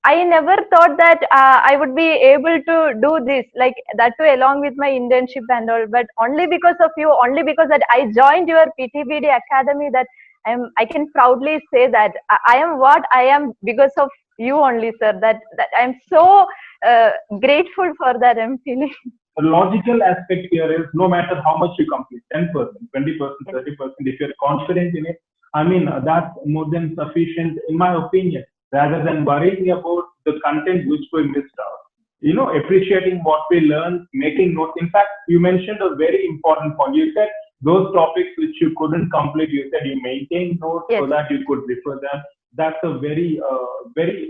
I never thought that I would be able to do this, like that too, along with my internship and all. But only because of you, only because that I joined your PTBD academy, that I can proudly say that I am what I am because of you only, sir. That I'm so uh, grateful for that. I'm feeling. The logical aspect here is no matter how much you complete, 10%, 20%, Yes, 30%, if you're confident in it, I mean, that's more than sufficient, in my opinion, rather than worrying about the content which we missed out. Appreciating what we learned, making notes. In fact, you mentioned a very important point. You said those topics which you couldn't complete, you said you maintain notes so yes, that you could refer them. That's a very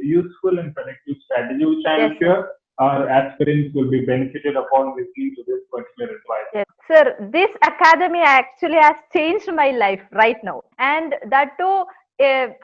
useful and productive strategy, which yes, I'm sir. sure our aspirants will be benefited upon listening to this particular advice. Yes, sir. This academy actually has changed my life right now, and that too,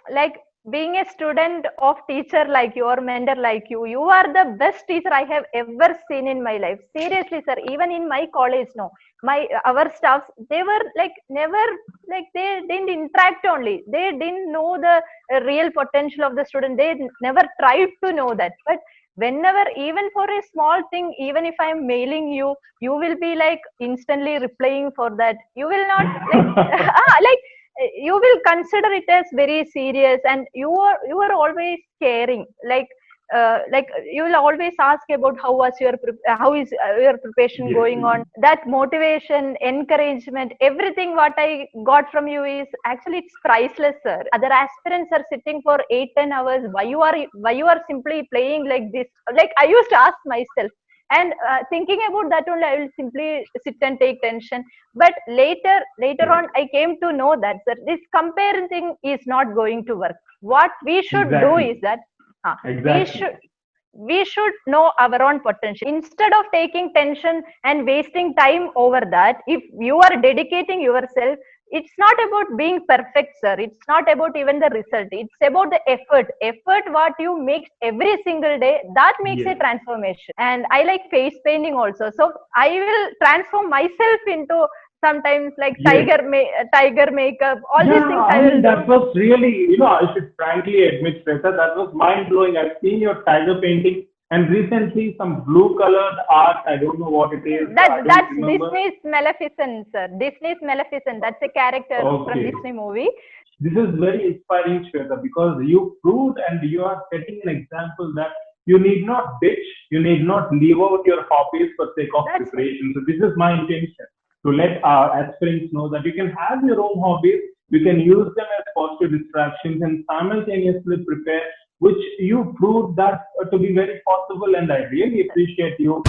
like being a student of teacher like you or mentor like you are the best teacher I have ever seen in my life. Seriously, sir. Even in my college, no, my our staffs, they were like never, like they didn't interact only. They didn't know the real potential of the student. They never tried to know that, but whenever, even for a small thing, even if I'm mailing you, you will be like instantly replying for that. You will not like like you will consider it as very serious, and you are always caring, like you will always ask about how is your preparation Yes. going on. That motivation, encouragement, everything what I got from you is actually, it's priceless, sir. Other aspirants are sitting for 8-10 hours. Why you are simply playing like this? Like I used to ask myself, and thinking about that only, I will simply sit and take tension. But later Yes. on, I came to know that, sir, this comparing thing is not going to work. What we should do is Exactly. that we Exactly. should know our own potential instead of taking tension and wasting time over that. If you are dedicating yourself, it's not about being perfect, sir. It's not about even the result. It's about the effort what you make every single day, that makes a Yes. transformation. And I like face painting also, so I will transform myself into sometimes like Yes. tiger makeup, all these Yeah, things I I will mean, do. that was really, I should frankly admit, Shweta, that was mind blowing. I've seen your tiger painting and recently some blue colored art. I don't know what it is. That I don't that's remember. Disney's Maleficent, sir. Disney's Maleficent. That's a character from Okay. Disney movie. This is very inspiring, Shweta, because you proved and you are setting an example that you need not ditch, you need not leave out your hobbies for sake of That's preparation. So this is my intention to let our aspirants know that you can have your own hobbies, you can use them as positive distractions and simultaneously prepare, which you proved that to be very possible, and I really appreciate you.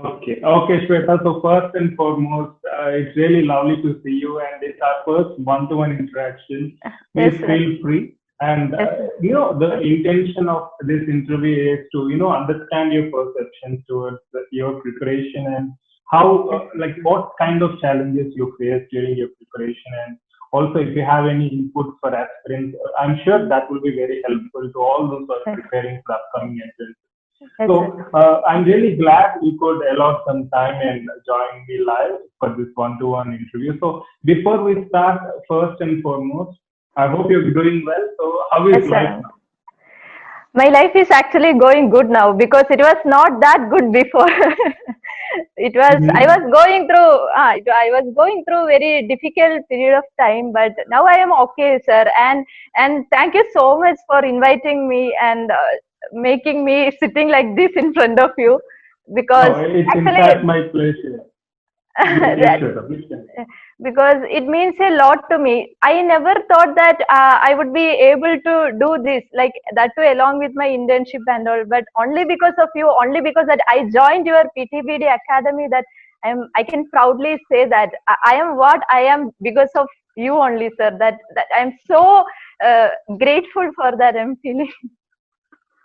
Okay, okay, Shweta. So first and foremost, it's really lovely to see you, and it's our first one-to-one interaction. yes, Please sir. feel free. And Yes, sir. the intention of this interview is to understand your perceptions towards your preparation and how Yes, like what kind of challenges you face during your preparation, and also if you have any input for aspirants, I'm sure that will be very helpful to all those who are yes, preparing for upcoming entrance. yes, sir. So I'm really glad you could allot some time and join me live for this one-to-one interview. So before we start, first and foremost, I hope you're doing well. So how is Yes, life sir. now? My life is actually going good now because it was not that good before. I was Mhm. going through, I was going through very difficult period of time, but now I am okay, sir. And thank you so much for inviting me and making me sitting like this in front of you, because Oh, it's in actually fact my pleasure. Yes, yes, that Shweta, please tell me. because it means a lot to me. I never thought that I would be able to do this, like that too, along with my internship and all. But only because of you, only because that I joined your PTBD academy, that I can proudly say that I am what I am because of you only, sir. That I'm so grateful for that. I'm feeling.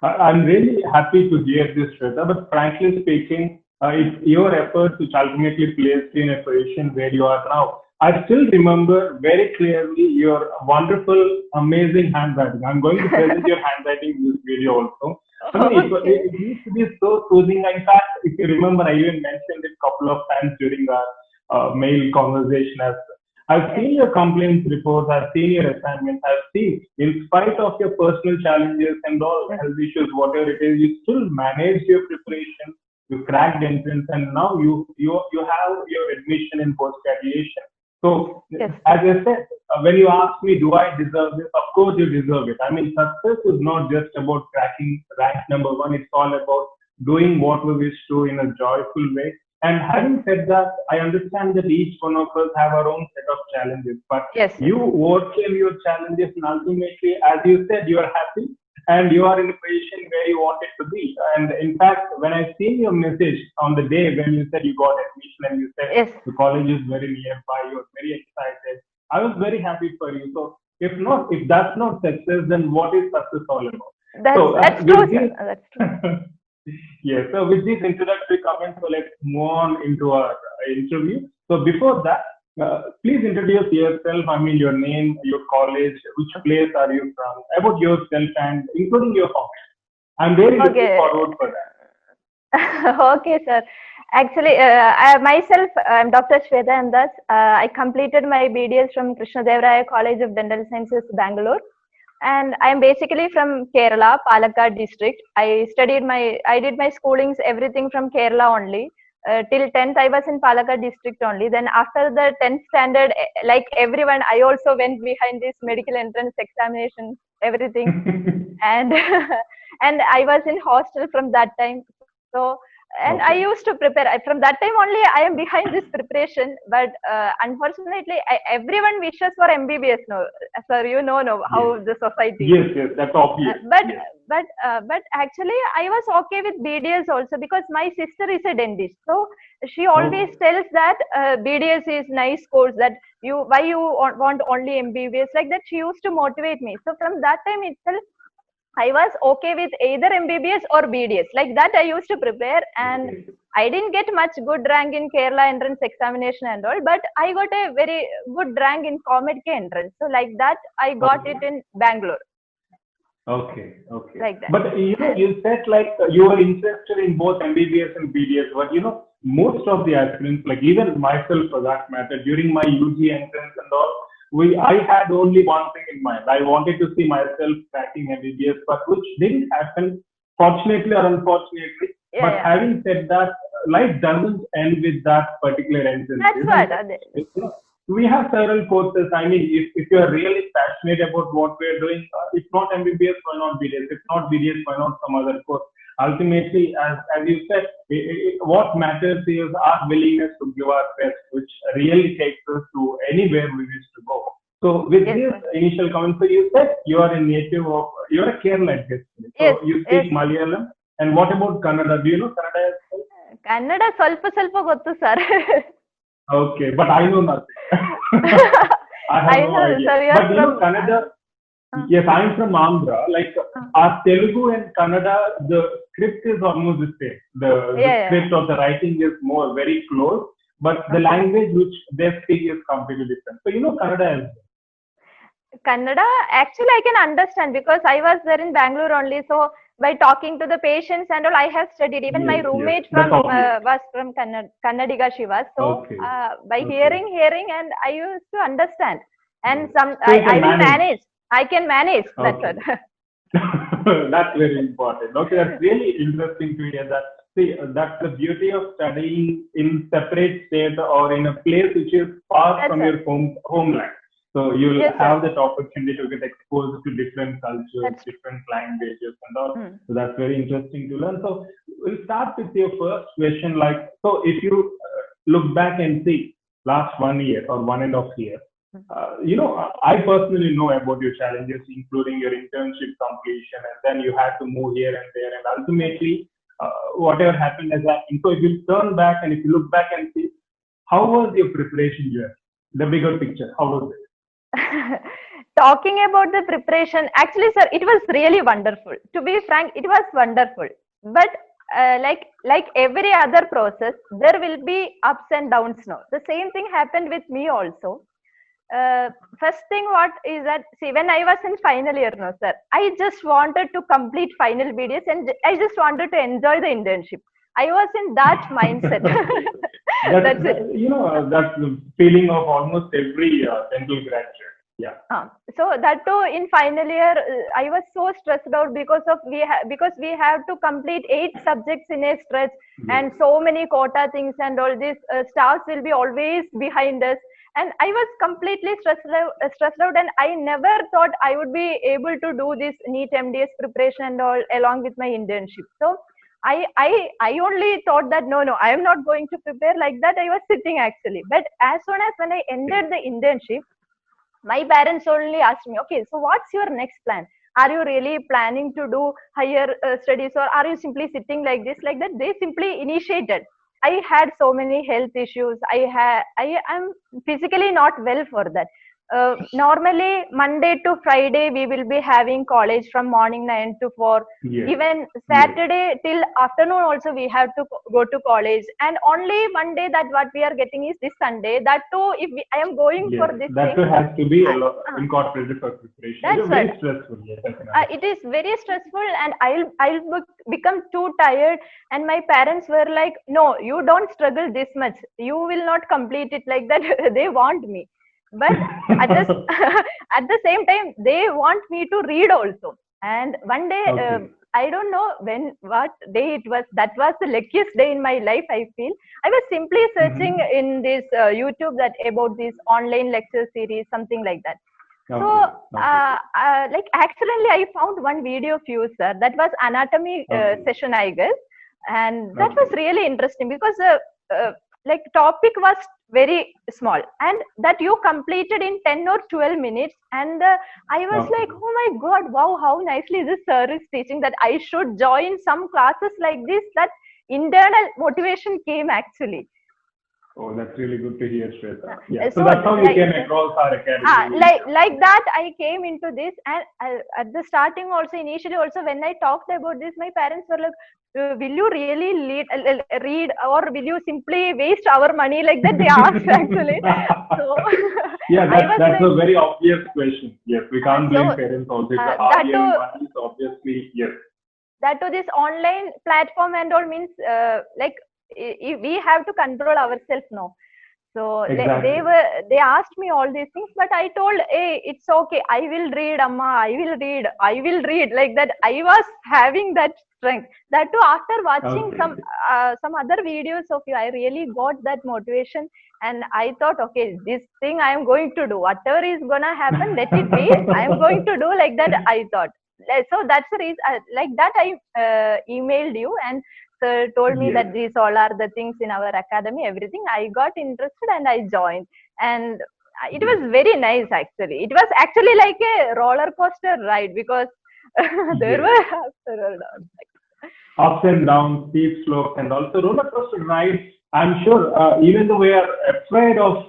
I'm really happy to hear this, Shweta, but frankly speaking, it's your efforts which ultimately placed you in a position where you are now. I still remember very clearly your wonderful, amazing handwriting. I'm going to present your handwriting in this video also. I mean, Okay. it used to be so soothing. In fact, if you remember, I even mentioned it a couple of times during our mail conversation as well. I've seen your complaints reports, I've seen your assignments, I've seen, in spite of your personal challenges and all health issues, whatever it is, you still manage your preparation, you cracked entrance, and now you have your admission in post graduation. So, Yes. as I said, when you ask me, do I deserve this? Of course, you deserve it. I mean, success is not just about cracking rank number one. It's all about doing what we wish to in a joyful way. And having said that, I understand that each one of us have our own set of challenges. But Yes. you overcame your challenges, and ultimately, as you said, you are happy and you are in a position where you wanted to be. And in fact, when I seen your message on the day when you said you got admission and you said Yes. the college is very nearby, you were very excited. I was very happy for you. So if that's not success, then what is success all about? So That's with true, this, sir. That's true. yes. So with these introductory comments, so let's move on into our interview. So before that, please introduce yourself. I mean, your name, your college, which place are you from, about yourself, and including your hobbies. I'm very looking Okay. forward for that. Okay, sir. Actually, myself, I'm Dr. Swetha, and thus I completed my BDS from Krishna Devaraya College of Dental Sciences, Bangalore. And I'm basically from Kerala, Palakkad district. I did my schoolings, everything from Kerala only. Till 10th, I was in Palakkad district only. Then after the 10th standard, like everyone, I also went behind this medical entrance examination, everything. And and I was in hostel from that time. So, and I Okay. used to prepare from that time only. I am behind this preparation, but unfortunately, everyone wishes for MBBS. No, sir, you know, no, Yes. how the society. Yes. Yes. That's Uh, obvious. but Yes. but actually, I was okay with BDS also because my sister is a dentist. So she always Okay. tells that BDS is nice course. That you why you want only MBBS, like that. She used to motivate me. So from that time itself, I was okay with either MBBS or BDS. Like that, I used to prepare, and Okay. I didn't get much good rank in Kerala entrance examination and all, but I got a very good rank in ComEdK entrance. So like that, I got it Okay. in Bangalore. Okay, okay. Like that. But you said like you were interested in both MBBS and BDS, but most of the aspirants, like even myself for that matter, during my UG entrance and all, I had only one thing in mind. I wanted to see myself cracking MBBS, but which didn't happen, fortunately or unfortunately. Yeah, But yeah. having said that, life doesn't end with that particular entrance, That's isn't what. it? We have several courses. I mean, if you're really passionate about what we're doing, if not MBBS, why not BDS? If not BDS, why not some other course? Ultimately, as you said, what matters is our willingness to give our best, which really takes us to anywhere we wish to go. So, with Yes, this sir. initial comment, so you said you are a native of, you're a Kerala basically. Yes, So, you yes. speak Malayalam. And what about Kannada? Do you know Kannada as well? Kannada ಸ್ವಲ್ಪ ಸ್ವಲ್ಪ ಗೊತ್ತು sir. Okay, but I know nothing. I have I no know, idea. sir. You are But from. Kannada, yes, I'm from Andhra. Like Uh, our Telugu and Kannada, the script is almost the same. The yeah, yeah. script or the writing is more very close, but the Okay. language which they speak is completely different. So Kannada as well. Kannada, actually, I can understand because I was there in Bangalore only. So by talking to the patients and all, I have studied. Even my Yes, yes, roommate that's from obvious. was from Kannadiga. She was. So Okay, by okay, hearing, and I used to understand. And yes. some, So you I can will manage. manage. I can manage. That's what. Okay. That's very important. Okay, that's really interesting to hear that. See, that's the beauty of studying in separate state or in a place which is far That's from what. your homeland. So you'll Yes, sir. have that opportunity to get exposed to different cultures, That's different languages, and all. true. So that's very interesting to learn. So we'll start with your first question. Like, so if you look back and see last 1 year or 1.5 years, I personally know about your challenges, including your internship completion, and then you had to move here and there, and ultimately, whatever happened has happened. So if you turn back and if you look back and see, how was your preparation journey? The bigger picture, how was it? Talking about the preparation, actually, sir, it was really wonderful. To be frank, it was wonderful. But like every other process, there will be ups and downs. No, the same thing happened with me also. First thing, what is that? See, when I was in final year, no, sir, I just wanted to complete final BDS and I just wanted to enjoy the internship. I was in that mindset. That's it. That's the feeling of almost every dental graduate. Yeah. So that too in final year, I was so stressed out because of because we have to complete 8 subjects in a stretch, Yes. and so many quota things and all this. Staffs will be always behind us, and I was completely stressed out, and I never thought I would be able to do this NEET MDS preparation and all along with my internship. So I only thought that no, I am not going to prepare like that. I was sitting actually, but as soon as when I entered the internship, my parents only asked me, okay, so what's your next plan? Are you really planning to do higher studies, or are you simply sitting like this, like that? They simply initiated. I had so many health issues. I am physically not well for that. Normally Monday to Friday we will be having college from morning 9 to 4. Yes. Even Yes. Saturday till afternoon also we have to go to college, and only one day that what we are getting is this Sunday. That too, if I am going Yes. for this That thing, too has to be uh, incorporated for preparation. that's It's what. very stressful. Yes, I can understand. It is very stressful, and I'll become too tired. And my parents were like, no, you don't struggle this much, you will not complete it like that. They want me, but at this at the same time they want me to read also. And one day, Okay. I don't know when, what day it was, that was the luckiest day in my life, I feel. I was simply searching Mm-hmm. in this YouTube that about this online lecture series, something like that. So, Okay. Okay. like accidentally, I found one video of you, sir. That was anatomy Okay. session, I guess, and that was Okay. really interesting because like topic was very small, and that you completed in 10 or 12 minutes, and I was like, Okay. oh my God, wow, how nicely this sir is teaching, that I should join some classes like this. That internal motivation came actually. Oh, that's really good to hear, Shweta. Yeah. So So that's how you like came across our academy. like that I came into this. And at the starting also, initially also, when I talked about this, my parents were like, will you really read, or will you simply waste our money, like that they asked actually. So Yeah, I that's was that's like, a very obvious question. Yes, we can't blame so parents also. If the that hard earning too, money, so obviously, yes. this online platform and all means, like we have to control ourselves now. So Exactly. they asked me all these things, but I told, hey, it's okay, I will read, amma, I will read, like that. I was having that strength. That too, after watching Okay. some other videos of you, I really got that motivation. And I thought, okay, this thing I am going to do, whatever is gonna happen, let it be, I am going to do, like that I thought. So that's the reason, like that I emailed you, and so told me Yes. that these all are the things in our academy, everything. I got interested and I joined. And it Yes. was very nice actually. It was actually like a roller coaster ride, because there Yes. were ups and downs. Ups and downs, steep slopes, and also roller coaster ride. I'm sure, even though we are afraid of,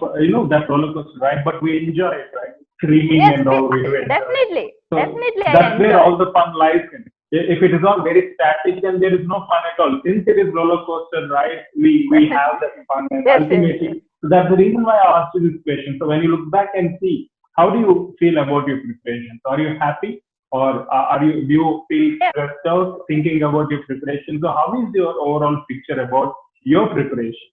that roller coaster ride, but we enjoy it, right? Screaming Yes, and all, we do enjoy it. definitely. So Definitely I that's where enjoyed. all the fun lies in. If it is all very static, then there is no fun at all. Since it is roller coaster ride, we have that fun, and Yes, yes. ultimately, so that's the reason why I asked you this question. So when you look back and see, how do you feel about your preparations? Are you happy, or do you feel Yeah. stressed out thinking about your preparation? So how is your overall picture about your preparation?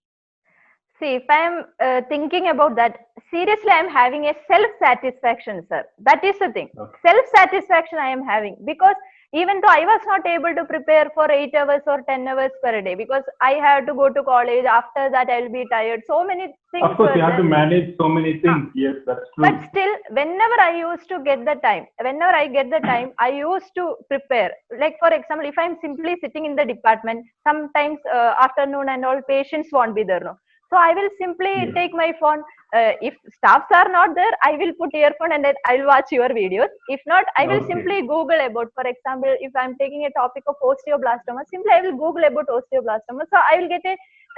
See, if I'm thinking about that, seriously, I'm having a self satisfaction, sir. That is the thing. Okay. Self satisfaction I am having, because even though I was not able to prepare for 8 hours or 10 hours per day, because I had to go to college, after that, I'll be tired. So many things Of course, were you have to there. manage so many Huh. things. Yes, that's But true. still, whenever I get the time, I used to prepare. Like, for example, if I'm simply sitting in the department, sometimes afternoon and all, patients won't be there. No, so I will simply Yes. take my phone. If staffs are not there, I will put earphone and then I'll watch your videos. If not, I will Okay. simply Google about, for example, if I'm taking a topic of osteoblastoma, simply I will Google about osteoblastoma. So I will get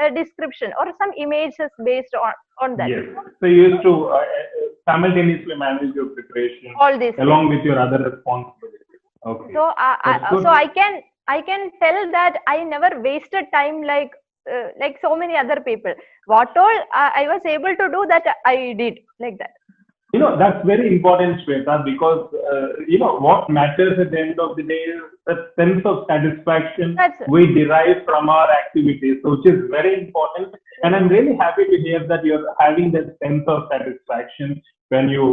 a description or some images based on that. Yes. So you used to simultaneously manage your preparation All these things. along with your other responsibilities. Okay. So That's so good. I can tell that I never wasted time like so many other people. What all I was able to do, that I did, like that. That's very important, Shweta, because what matters at the end of the day is a sense of satisfaction That's we derive from our activities, so which is very important. And I'm really happy to hear that you're having that sense of satisfaction when you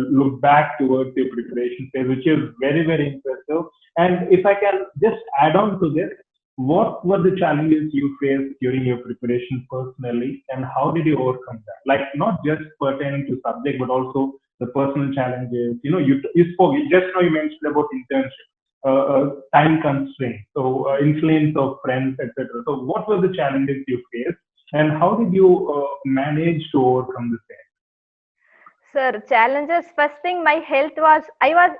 look back towards your preparation phase, which is very, very impressive. And if I can just add on to this, what were the challenges you faced during your preparation personally, and how did you overcome that? Like not just pertaining to subject, but also the personal challenges. You spoke just now. You mentioned about internship, time constraints, so influence of friends, etc. So, what were the challenges you faced, and how did you manage to overcome the same? Sir, challenges. First thing, my health was,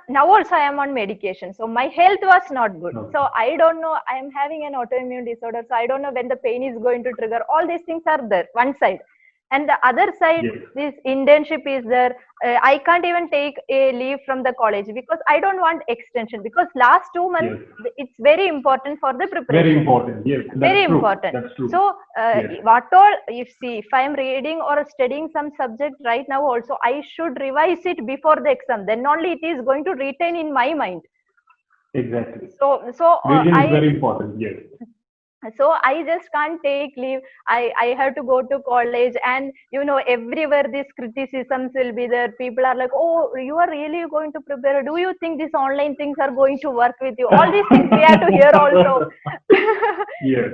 now also I am on medication. So my health was not good. Okay. So I don't know, I am having an autoimmune disorder. So I don't know when the pain is going to trigger. All these things are there, one side. And the other side, Yes. this internship is there. I can't even take a leave from the college because I don't want extension, because last 2 months, Yes. it's very important for the preparation. Very important. Yes, that's Very true. important. That's true. So Yes. what all, if I am reading or studying some subject right now also, I should revise it before the exam, then only it is going to retain in my mind. Exactly. So Revision is I very important. Yes. so I just can't take leave. I have to go to college, and everywhere these criticisms will be there. People are like, oh, you are really going to prepare, do you think these online things are going to work with you? All these things we have to hear also. Yes.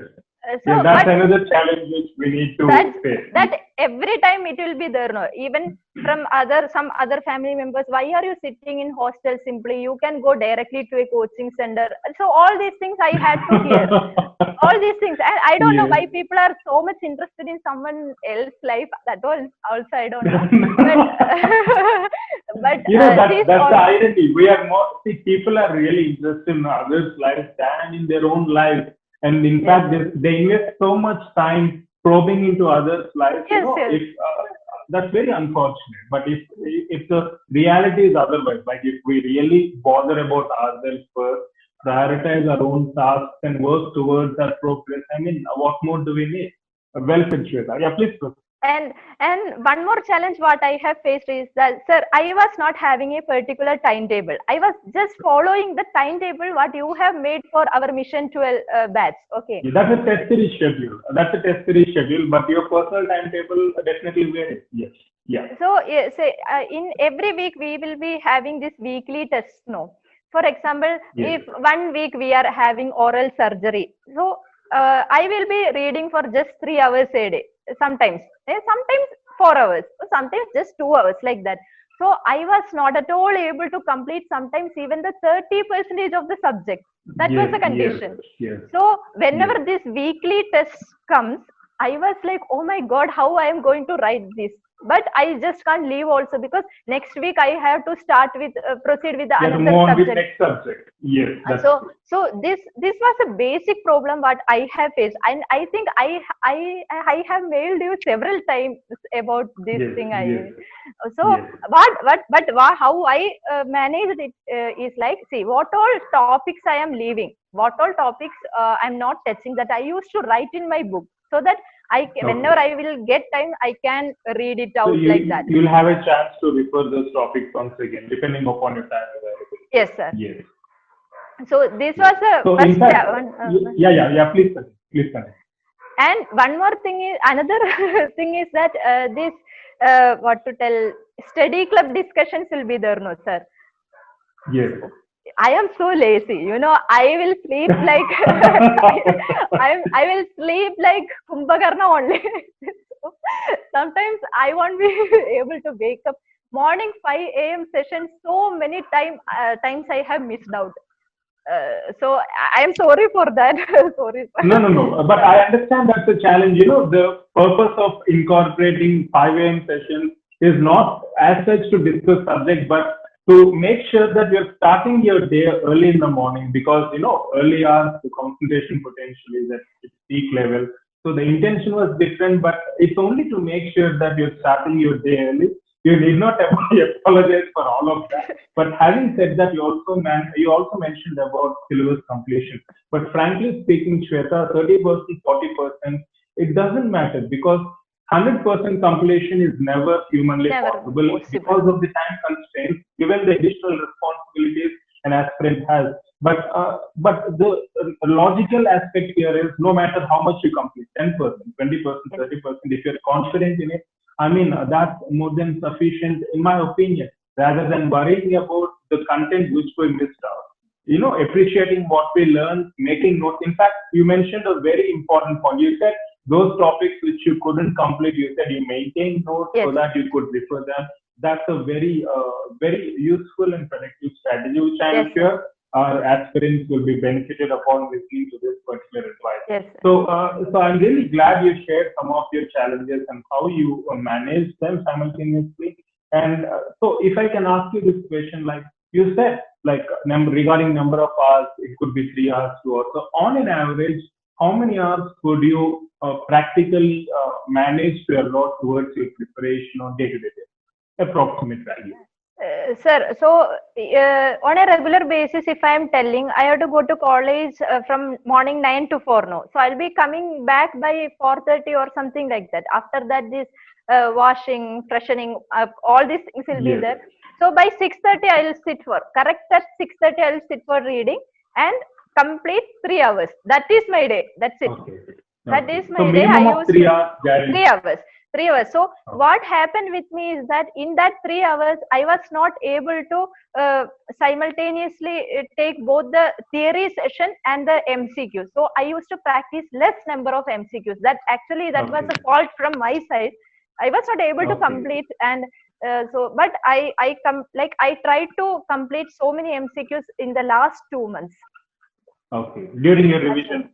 So Yeah, that's but another challenge which we need to face. that every time it will be there, no? Even from some other family members, why are you sitting in hostel? Simply you can go directly to a coaching center. So all these things I had to hear. All these things, and I don't know Yes. why people are so much interested in someone else's life. That was also I don't know. But That's the irony. We are more, see, people are really interested in others' lives than in their own life. And in fact, they invest so much time probing into others' lives. Yes, yes. If that's very unfortunate. But if the reality is otherwise, like if we really bother about ourselves first, prioritize our own tasks and work towards our progress, I mean, what more do we need? Well said, Shweta. Yeah, please proceed. And one more challenge what I have faced is that, sir, I was not having a particular timetable. I was just following the timetable what you have made for our mission 12 batch. Okay. Yeah, that's a test series schedule. That's a test series schedule, but your personal timetable definitely varies. Yes. Yeah. So say, in every week we will be having this weekly test. No. For example, Yes. if 1 week we are having oral surgery, so I will be reading for just 3 hours a day. Sometimes 4 hours, sometimes just 2 hours, like that. So I was not at all able to complete sometimes even the 30% of the subject. That was Yes. the condition. Yes. So whenever Yes. this weekly test comes, I was like, oh my God, how I am going to write this? But I just can't leave also, because next week I have to start with proceed with the You have to another move on with subject. next subject. Yes. That's So true. this was a basic problem what I have faced, and I think I have mailed you several times about this Yes. thing. Yes. So Yes. how I managed it is like, see, what all topics I am leaving, what all topics I'm not touching, that I used to write in my book, so that whenever Okay. I will get time, I can read it So out like that. you'll have a chance to refer those topics once again, depending upon your time available. Yes, sir. Yes. So this Yes. was the So in first fact, one. yeah. Please continue. Please continue. And one more thing is, another thing is that this what to tell, study club discussions will be there, no, sir. Yes. I am so lazy, I will sleep like I will sleep like Kumbhakarna only. So, sometimes I won't be able to wake up. Morning 5 a.m. session, so many times I have missed out. So I am sorry for that. Sorry. No. But I understand that's a challenge. The purpose of incorporating 5 a.m. sessions is not as such to discuss subject, but to make sure that you're starting your day early in the morning, because early hours the concentration potential is at its peak level. So the intention was different, but it's only to make sure that you're starting your day early. You need not apologize for all of that. But having said that, you also mentioned about syllabus completion. But frankly speaking, Shweta, 30%, 40%, it doesn't matter, because 100% completion is never humanly Never possible possible. because of the time constraints, given the additional responsibilities an aspirant has. But the logical aspect here is no matter how much you complete, 10%, 20%, Yes. 30%, if you're confident in it, I mean, that's more than sufficient, in my opinion, rather than worrying about the content which we missed out. Appreciating what we learn, making notes. In fact, you mentioned a very important point. You said those topics which you couldn't complete, you said you maintain notes so Yes. that you could refer them. That's a very useful and productive strategy, which Yes, I'm sir. sure our aspirants will be benefited upon listening to this particular advice. Yes, sir. So I'm really glad you shared some of your challenges and how you manage them simultaneously. And so, if I can ask you this question, like you said, like regarding number of hours, it could be 3 hours, 2 hours. So, on an average, how many hours could you practically manage to allot towards your preparation on day-to-day basis? Approximate value. Sir, so on a regular basis, if I am telling, I have to go to college from morning 9 to 4 no. So I'll be coming back by 4:30 or something like that. After that, this washing, freshening up, all these things will be Yes. there. So by 6:30, I'll sit for correct at 6:30, I'll sit for reading and complete 3 hours. That is my day. That's it. Okay. That Okay. is So my day. I minimum of used three to hours guarantee. 3 hours. 3 hours. So Okay. what happened with me is that in that 3 hours, I was not able to simultaneously take both the theory session and the MCQ. So I used to practice less number of MCQs. That was Okay. a fault from my side. I was not able to Okay. complete, and but I tried to complete so many MCQs in the last 2 months. Okay. During your revision.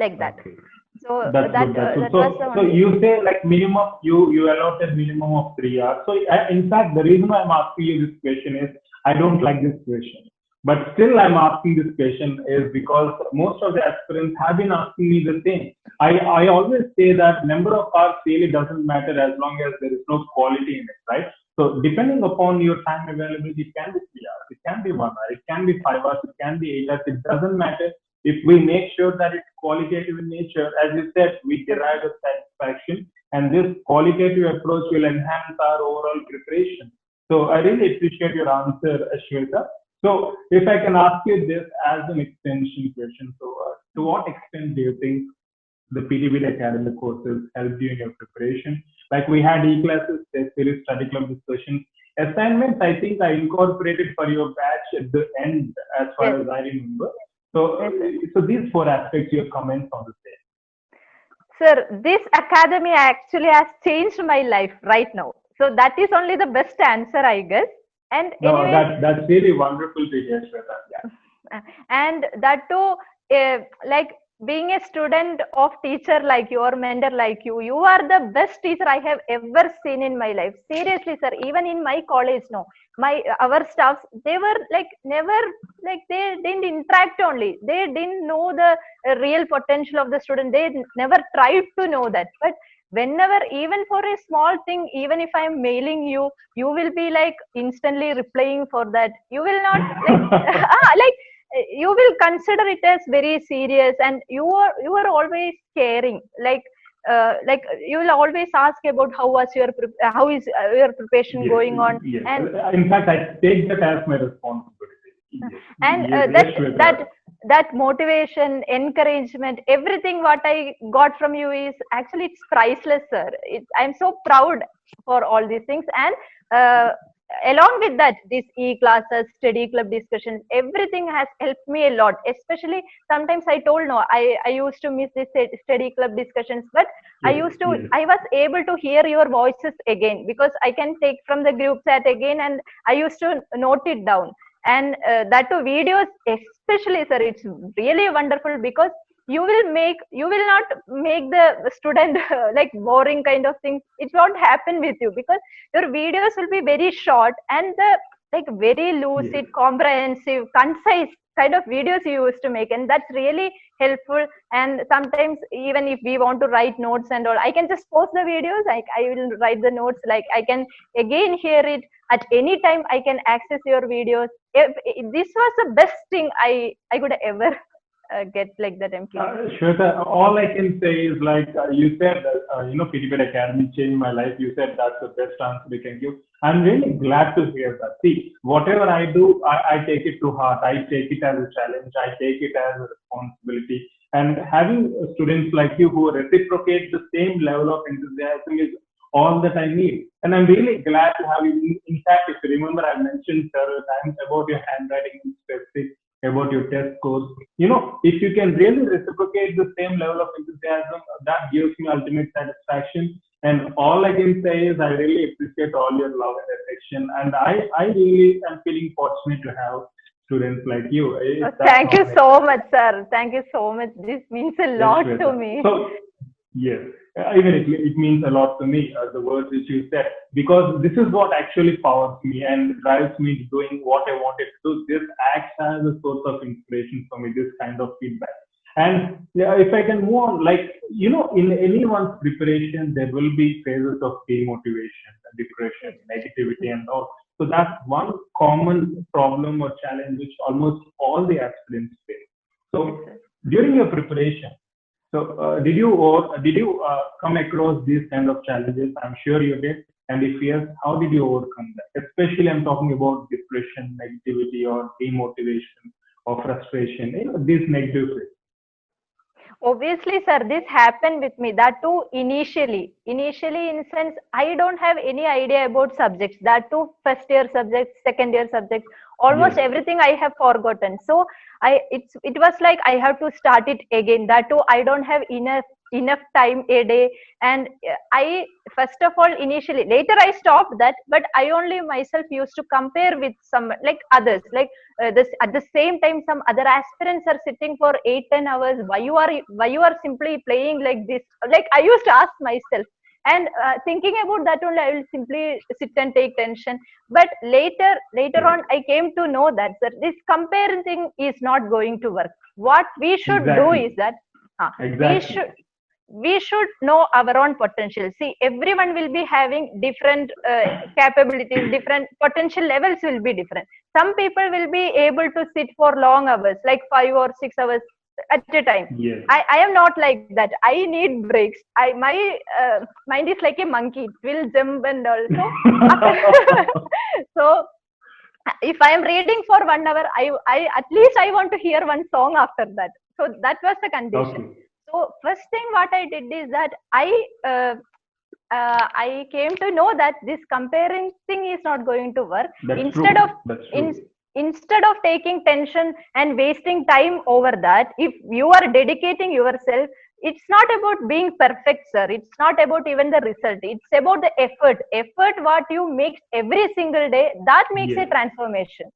Like that. Okay. So That's good. That's good. that was the So only. you say like minimum you allotted minimum of 3 hours. So in fact, the reason why I'm asking you this question is I don't like this question, but still I'm asking this question is because most of the aspirants have been asking me the same. I always say that number of hours really doesn't matter as long as there is no quality in it, right? So depending upon your time availability, it can be 3 hours, it can be 1 hour, it can be 5 hours, it can be 8 hours. It doesn't matter if we make sure that it's qualitative in nature. As you said, we derive a satisfaction, and this qualitative approach will enhance our overall preparation. So I really appreciate your answer, Shweta. So if I can ask you this as an extension question, so to what extent do you think the PTBD academic courses helped you in your preparation? Like we had e-classes, test series, study club discussions, assignments. I think I incorporated for your batch at the end, as far Yes. as I remember. So, Yes, sir. so these four aspects, your comments on the same. Sir, this academy actually has changed my life right now. So that is only the best answer, I guess. And No, anyways, that's really wonderful to hear, Shweta. Yeah. and that too, like being a student of teacher like you or mentor like you are the best teacher I have ever seen in my life. Seriously, sir. Even in my college, no, our staffs, they were like never, like they didn't interact only. They didn't know the real potential of the student. They never tried to know that. But whenever, even for a small thing, even if I'm mailing you, you will be like instantly replying for that. You will not like like you will consider it as very serious, and you are always caring, like you will always ask about how is your preparation Yes, going on. yes. And In fact, I take that as my responsibility. Yes, and yes, that yes, Shweta. that motivation, encouragement, everything what I got from you is actually it's priceless, sir. I'm so proud for all these things. And along with that, these e-classes, study club discussions, everything has helped me a lot. Especially sometimes I told no, I used to miss this study club discussions, but Yes, yes. I was able to hear your voices again, because I can take from the group chat again, and I used to note it down. And that too videos, especially, sir, it's really wonderful, because you will not make the student like boring kind of things. It won't happen with you, because your videos will be very short, and the like very Yes. lucid, comprehensive, concise kind of videos you used to make, and that's really helpful. And sometimes even if we want to write notes and all, I can just post the videos, like I will write the notes, like I can again hear it at any time. I can access your videos. This was the best thing I could ever get like that employment? Shweta, all I can say is like you said, PTBD Academy changed my life. You said that's the best answer we can give. I'm really glad to hear that. See, whatever I do, I take it to heart. I take it as a challenge. I take it as a responsibility. And having students like you who reciprocate the same level of enthusiasm is all that I need. And I'm really glad to have you. In fact, if you remember, I mentioned several times about your handwriting in specific, about your test scores. If you can really reciprocate the same level of enthusiasm, that gives me ultimate satisfaction. And all I can say is I really appreciate all your love and affection. And I really am feeling fortunate to have students like you. That's Thank you not so much, sir. Thank you so much. This means a yes, lot to Shweta. me. So, yes, even it means a lot to me, the words which you said, because this is what actually powers me and drives me to doing what I wanted to do. This acts as a source of inspiration for me, this kind of feedback. And yeah, if I can move on, like, in anyone's preparation, there will be phases of demotivation, depression, negativity, and all. So that's one common problem or challenge which almost all the aspirants face. Yes, So sir. during your preparation, so did you come across these kind of challenges? I'm sure you did. And if yes, how did you overcome that? Especially, I'm talking about depression, negativity, or demotivation, or frustration. These negative traits. Obviously, sir, this happened with me. That too initially. Initially, in sense, I don't have any idea about subjects. That too first year subjects, second year subjects. Almost Yes, everything I have forgotten. So it was like I have to start it again. That too I don't have enough time a day. And I first of all initially later I stopped that, but I only myself used to compare with some like others like this at the same time some other aspirants are sitting for 8-10 hours. Why you are simply playing like this? Like I used to ask myself, and thinking about that only I will simply sit and take tension. But later yes, on I came to know that sir, this comparing thing is not going to work. What we should do is exactly, that we exactly. should we should know our own potential. See, everyone will be having different capabilities, different potential levels will be different. Some people will be able to sit for long hours, like 5 or 6 hours at a time. Yes. I am not like that. I need breaks. My mind is like a monkey. It will jump and also after so if I am reading for 1 hour, I at least I want to hear one song after that. So that was the condition. Okay, So first thing what I did is that I came to know that this comparing thing is not going to work. that's Instead of true. That's in, true. instead of taking tension and wasting time over that, if you are dedicating yourself, it's not about being perfect, sir. It's not about even the result. It's about the effort. Effort what you make every single day, that makes a Yes. transformation.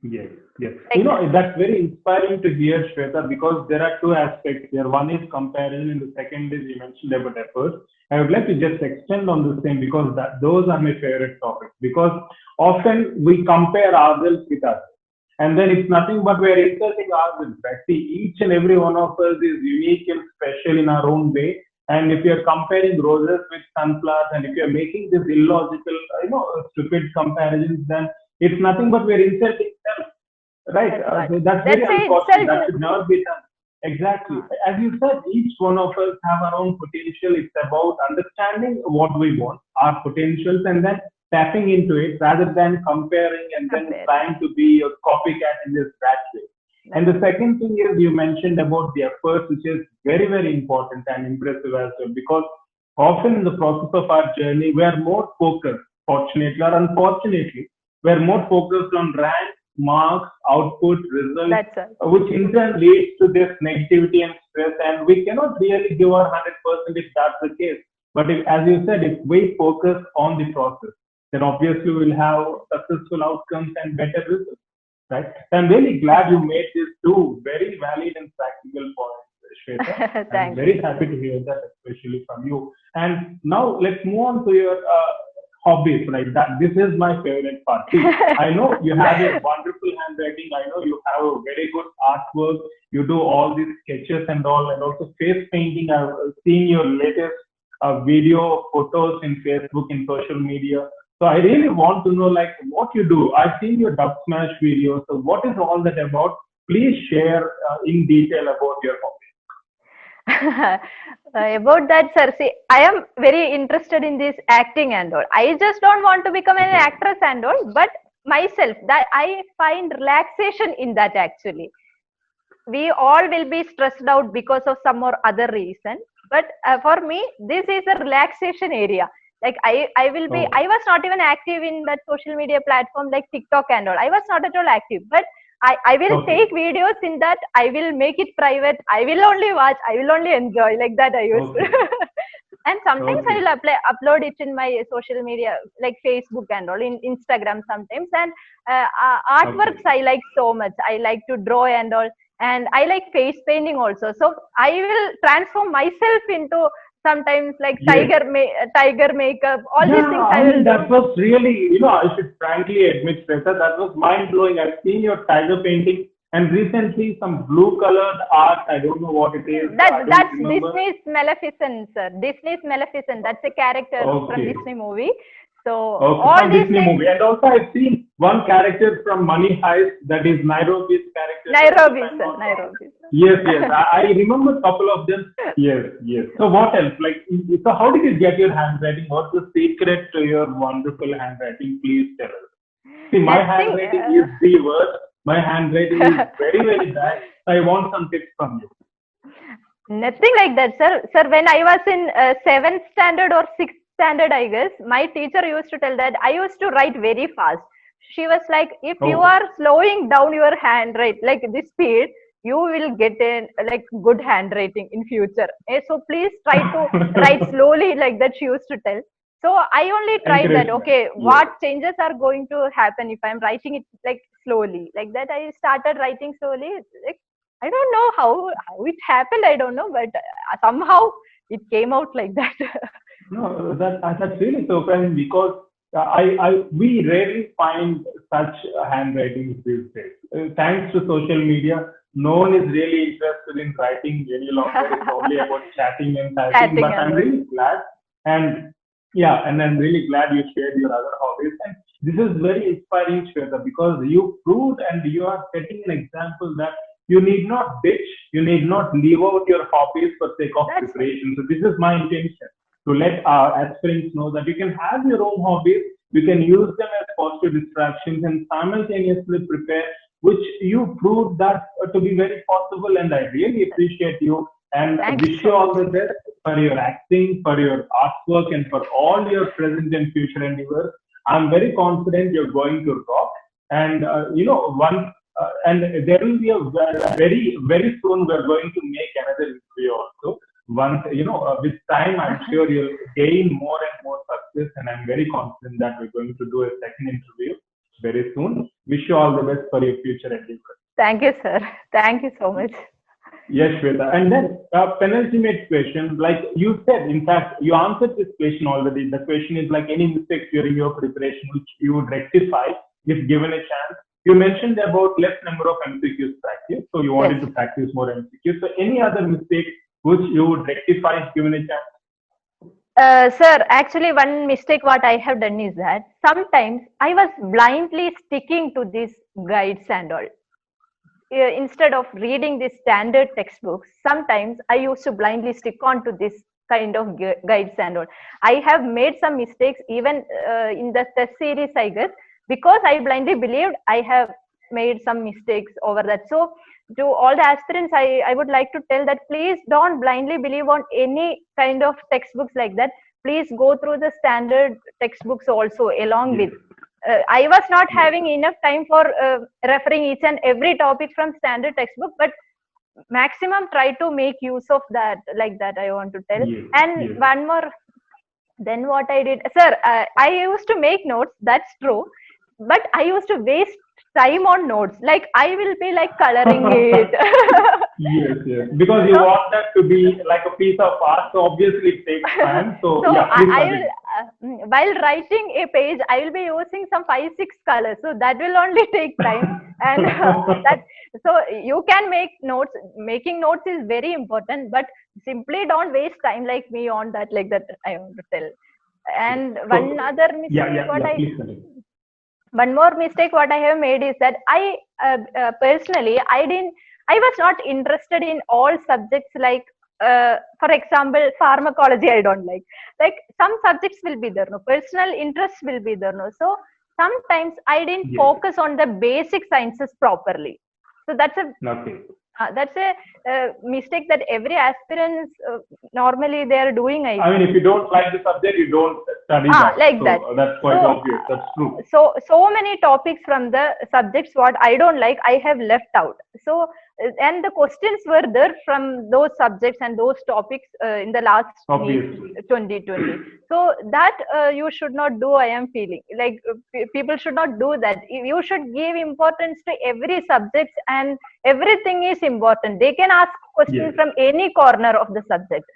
Yes, yes. Like that. That's very inspiring to hear, Shweta, because there are two aspects here. One is comparison, and the second is you mentioned about effort. I would like to just extend on the same because those are my favorite topics. Because often we compare ourselves with us, and then it's nothing but we're insulting ourselves. Right? See, each and every one of us is unique and special in our own way. And if you're comparing roses with sunflowers, and if you're making this illogical, stupid comparisons, then it's nothing but we're insulting them, right? That's what. So that's very That's a unfortunate. itself. That should never be done. Exactly. Uh, As you said, each one of us have our own potential. It's about understanding what we want, our potentials, and then tapping into it rather than comparing and then Comparing. trying to be a copycat in this rat race. And That's the second thing is you mentioned about the effort, which is very, very important and impressive as well, because often in the process of our journey, we are more focused, fortunately or unfortunately, we're more focused on rank, marks, output, results, that's all. which in turn leads to this negativity and stress. And we cannot really give our 100% if that's the case. But if, as you said, if we focus on the process, then obviously we'll have successful outcomes and better results, right? So I'm really glad you made these two very valid and practical points, Shweta. I'm Thank you. very happy to hear that, especially from you. And now let's move on to your hobbies, right? That this is my favorite part. See, I know you have a wonderful handwriting. I know you have a very good artwork. You do all these sketches and all, and also face painting. I've seen your latest video, photos in Facebook, in social media. So I really want to know, like, what you do. I've seen your dub smash videos. So what is all that about? Please share in detail about your About that, sir, see, I am very interested in this acting and all. I just don't want to become an hobby. actress and all, but myself, that I find relaxation in that actually. We all will be stressed out because of some or other reason, but for me, this is a relaxation area. Like I will be, Okay. I was not even active in that social media platform like TikTok and all. I was not at all active, but I will take Okay. videos in that. I will make it private. I will only watch. I will only enjoy like that. I used to. Okay. And sometimes I Okay. will upload it in my social media like Facebook and all, in Instagram sometimes. And artworks Okay. I like so much. I like to draw and all, and I like face painting also. So I will transform myself into sometimes like Yes. tiger makeup. All these Yeah, things I I will mean, do. that was really, I should frankly admit, Sweta, that was mind blowing. I've seen your tiger painting and recently some blue colored art. I don't know what it is. I don't That's remember. Disney's Maleficent, sir. Disney's Maleficent. That's a character from Okay. Disney movie. So Okay. all From these Disney things, movie. And also, I've seen one character from Money Heist, that is Nairobi's character, if Nairobi, I'm sir. not wrong. Nairobi, Yes, yes. sir. I remember a couple of them. Yes, yes. So what else? Like, so how did you get your handwriting? What's the secret to your wonderful handwriting? Please tell us. See, my Nothing. handwriting is the worst. My handwriting is very, very bad. I want some tips from you. Nothing like that, sir. Sir, when I was in seventh standard or sixth standard, I guess, my teacher used to tell that I used to write very fast. She was like, if you Okay. are slowing down your handwriting, like this speed, you will get in like good handwriting in future. So please try to write slowly, like that she used to tell. So I only tried that. Encouragement. Okay, Yes. what changes are going to happen if I'm writing it like slowly, like that? I started writing slowly. Like I don't know how it happened. I don't know, but somehow it came out like that. No, that's really surprising because we rarely find such handwritings these days. Thanks to social media, no one is really interested in writing any longer. It's only about chatting and typing. Chatting But and I'm all. really glad, and yeah, and I'm really glad you shared your other hobbies. And this is very inspiring, Shweta, because you proved and you are setting an example that you need not ditch, you need not leave out your hobbies for sake of That's it. preparation. So this is my intention to let our aspirants know that you can have your own hobbies, you can use them as positive distractions and simultaneously prepare, which you proved that to be very possible. And I really appreciate you and Thank you wish you so much. all the best for your acting, for your artwork, and for all your present and future endeavors. I'm very confident you're going to rock. And and there will be a very soon we're going to make another interview also. Once with time, I'm sure you'll gain more and more success, and I'm very confident that we're going to do a second interview very soon. Wish you all the best for your future endeavors. Thank you, sir. Thank you so much. Yes, Shweta. And then penultimate question, like you said, in fact, you answered this question already. The question is like any mistakes during your preparation which you would rectify if given a chance. You mentioned about less number of MCQs practice, so you Yes. wanted to practice more MCQs. So any other mistakes which you would rectify if given a chance? Sir, actually, one mistake what I have done is that sometimes I was blindly sticking to these guides and all. Instead of reading the standard textbooks, sometimes I used to blindly stick on to this kind of guides and all. I have made some mistakes even in the test series, I guess, because I blindly believed. I have made some mistakes over that. So to all the aspirants, I would like to tell that please don't blindly believe on any kind of textbooks like that. Please go through the standard textbooks also along Yes, with. I was not yes, having enough time for referring each and every topic from standard textbook, but maximum try to make use of that, like that I want to tell. yes, And yes. one more, then what I did, sir, I used to make notes, that's true, but I used to waste time on notes. Like I will be like coloring it. Yes, yes. Because you So want that to be like a piece of art, so obviously it takes time. So so yeah, please I will continue. while writing a page I will be using some 5 6 colors, so that will only take time. And that, so you can make notes. Making notes is very important, but simply don't waste time like me on that, like that I want to tell. Yes. And So one other yeah, mistake yeah, what yeah. I Please continue. one more mistake what I have made is that I personally, I was not interested in all subjects. Like, for example, pharmacology, I don't like. Like, some subjects will be there, no. Personal interest will be there, no. So sometimes I didn't Yes. focus on the basic sciences properly. So Okay. that's a mistake that every aspirants normally they are doing. I mean, if you don't like the subject, you don't study that. Like So that. that's quite So obvious. That's true. so many topics from the subjects what I don't like, I have left out. So and the questions were there from those subjects and those topics in the last NEET Obviously. 2020. So that you should not do. I am feeling like people should not do that. You should give importance to every subject, and everything is important. They can ask questions Yes. from any corner of the subject.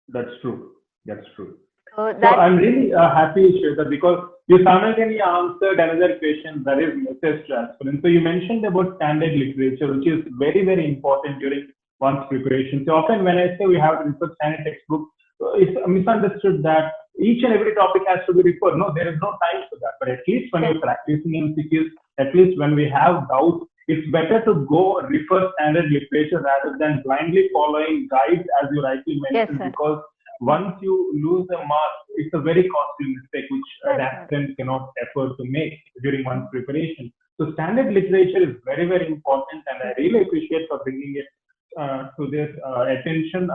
That's true. That's true. So So that's I'm really happy, Shweta, because you simultaneously answered another question that is message transference. So you mentioned about standard literature, which is very, very important during one's preparation. So often when I say we have to refer standard textbook, it's misunderstood that each and every topic has to be referred. No, there is no time for that. But at least when yes, you're practicing MCQs, at least when we have doubts, it's better to go refer standard literature rather than blindly following guides, as you rightly yes, mentioned, sir. because once you lose a mark, it's a very costly mistake which an That's right. aspirant cannot afford to make during one's preparation. So standard literature is very, very important, and I really appreciate for bringing it to this attention,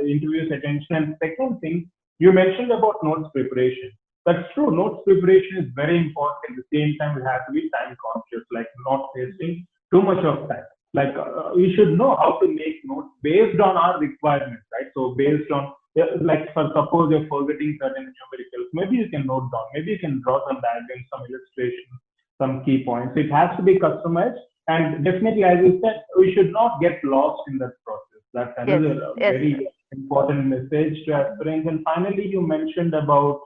interview's attention. And second thing, you mentioned about notes preparation. That's true. Notes preparation is very important. At the same time, we have to be time conscious, like not wasting too much of time. Like we should know how to make notes based on our requirements, right? So based on like for suppose you're forgetting certain numericals, maybe you can note down, maybe you can draw some diagrams, some illustrations, some key points. It has to be customized, and definitely, as you said, we should not get lost in that process. That's Yes, another yes, very important message to aspirants. And finally, you mentioned about,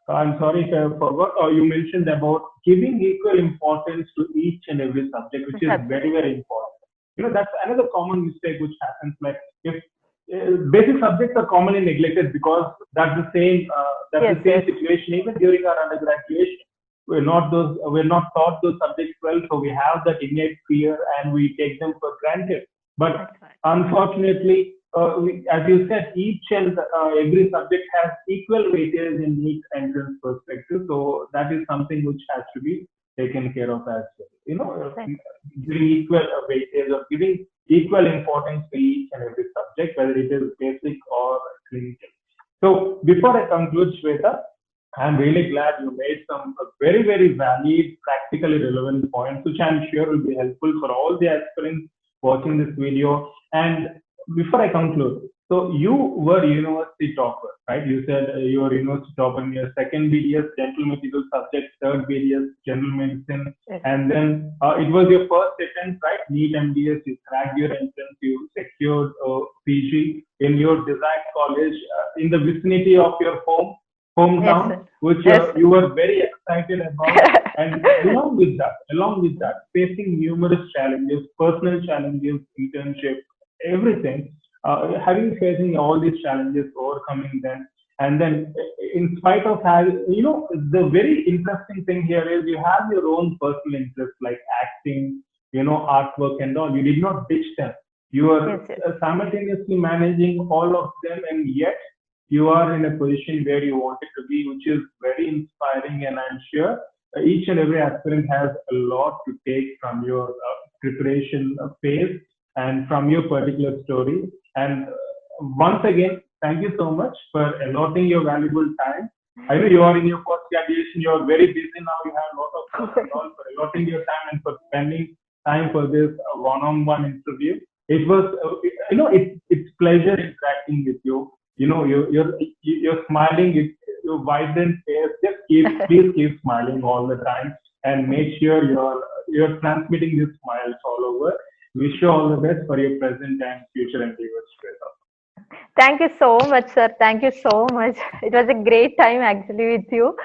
I'm sorry if I forgot, or you mentioned about giving equal importance to each and every subject, which is very, subject. very important. That's another common mistake which happens. Like if basic subjects are commonly neglected because that's Yes, the yes, same situation even during our undergraduation. We're not taught those subjects well, so we have that innate fear and we take them for granted. But that's right. unfortunately, as you said, each and every subject has equal weightage in each entrance perspective. So that is something which has to be taken care of as well. Right. Giving equal weightage or giving equal importance to each and every subject, whether it is basic or clinical. So before I conclude, Shweta, I'm really glad you made some very, very valid, practically relevant points, which I'm sure will be helpful for all the aspirants watching this video. And before I conclude, so you were university topper, right? You said you were university topper in your second BDS, general medical subject, third BDS, general medicine, Yes, and then it was your first attempt, right? NEET MDS, you cracked your entrance, you secured PG in your desired college in the vicinity of your yes, hometown, sir. which Yes, you were very excited about. And along with that, facing numerous challenges, personal challenges, internship, everything, facing all these challenges, overcoming them, and then in spite of having, the very interesting thing here is you have your own personal interests like acting, artwork and all. You did not ditch them. You yes, are yes, simultaneously managing all of them, and yet you are in a position where you wanted to be, which is very inspiring. And I'm sure each and every aspirant has a lot to take from your preparation phase and from your particular story. And once again, thank you so much for allotting your valuable time. I know you are in your post graduation, you are very busy now, you have a lot of work and all, for allotting your time and for spending time for this one-on-one interview. It was, it's pleasure interacting with you. You're smiling, your vibrant face. Just please keep smiling all the time, and make sure you're transmitting these smiles all over. Wish you all the best for your present and future endeavors, Shweta. thank you so much, sir. Thank you so much. It was a great time actually with you.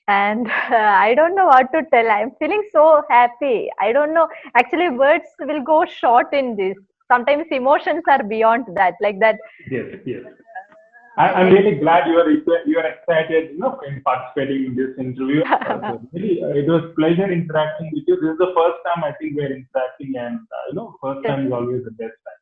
And I don't know what to tell. I'm feeling so happy. I don't know. Actually, words will go short in this. Sometimes emotions are beyond that, like that. Yes, yes. I'm really glad you are excited, in participating in this interview. So really, it was pleasure interacting with you. This is the first time I think we're interacting, and first Yes. time is always the best time.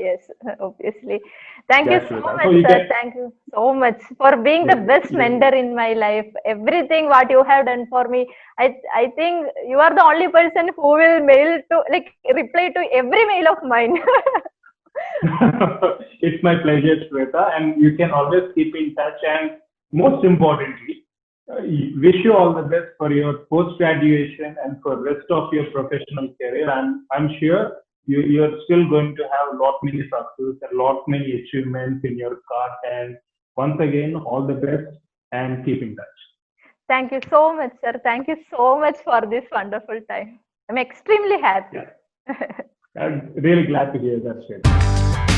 Yes, obviously. Thank you Yes, so Shweta. So much, you sir. can, Thank you so much for being the yes, best mentor in my life. Everything what you have done for me, I think you are the only person who will mail to like reply to every mail of mine. it's my pleasure, Shweta, and you can always keep in touch. And most importantly, wish you all the best for your post graduation and for rest of your professional career. I'm sure you're still going to have a lot many success and lot many achievements in your cart. And once again, all the best and keep in touch. Thank you so much, sir. Thank you so much for this wonderful time. I'm extremely happy. Yeah, I'm really glad to hear that, Shweta.